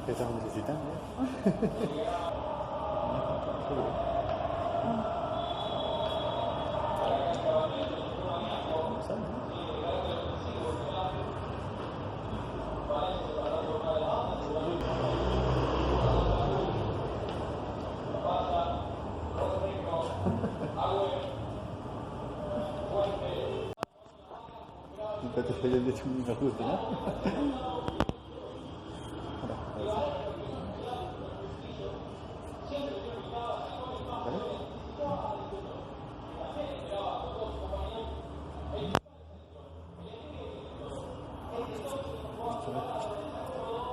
¿Qué estamos necesitando? Nunca te fue el hecho un ajuste, ¿no?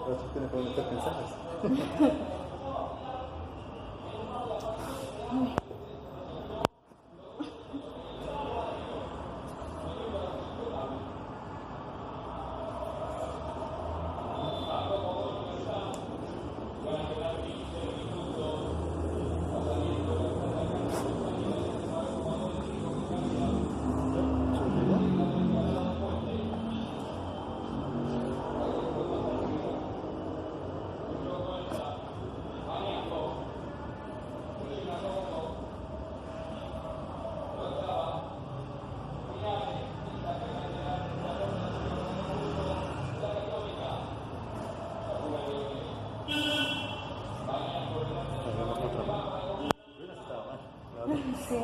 Pero tú tienes que estar pensadas. Sí.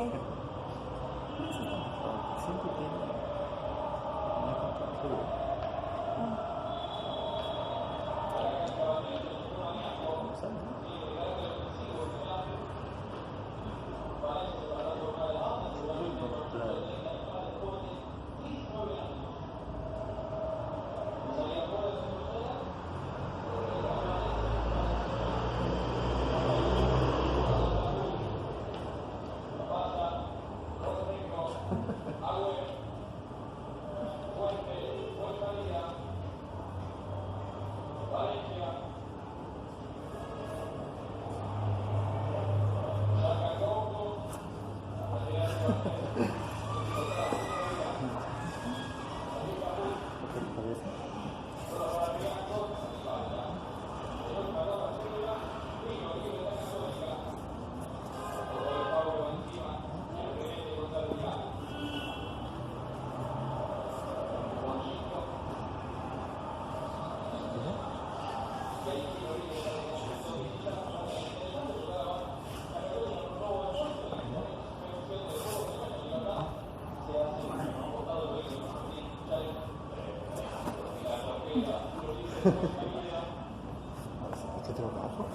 ¿Qué trabajo?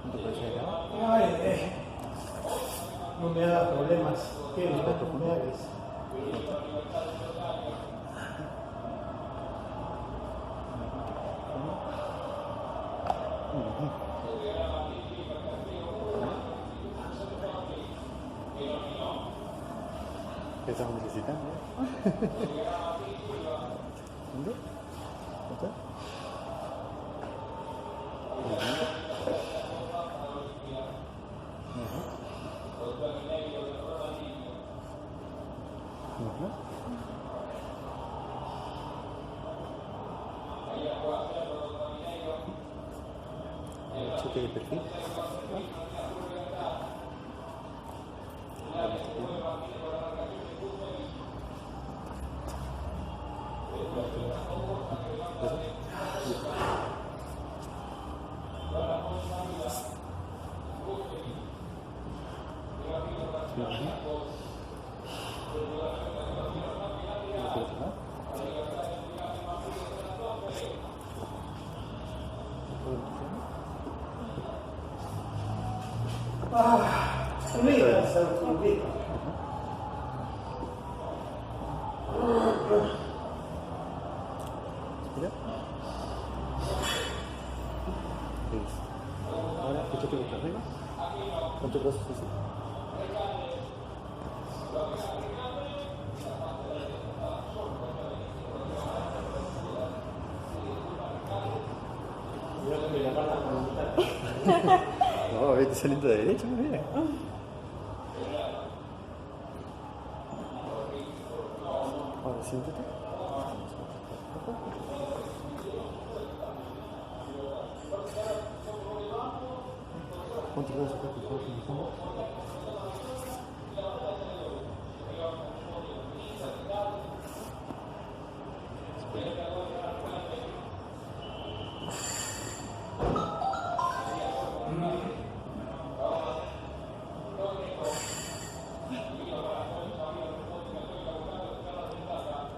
¿No te parece acá? Ay, no me hagas problemas. ¿Qué? No me hagas. ¿Qué estamos necesitando? ¿Dónde? ¿Dónde? Cheque de perfil. Olvida, se olvida. Mira. Muchas gracias, sí. Yo que me llaman la pregunta. No, vete saliendo de derecha, muy bien. Ahora siéntate. Ponte los brazos acá, por favor.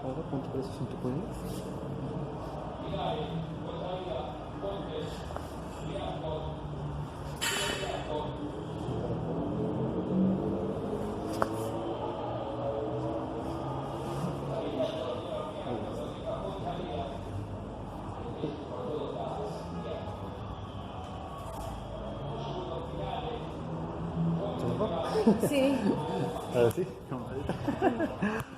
Ahora ponte los brazos en tu cuello. Sí. Ahora sí, camarita.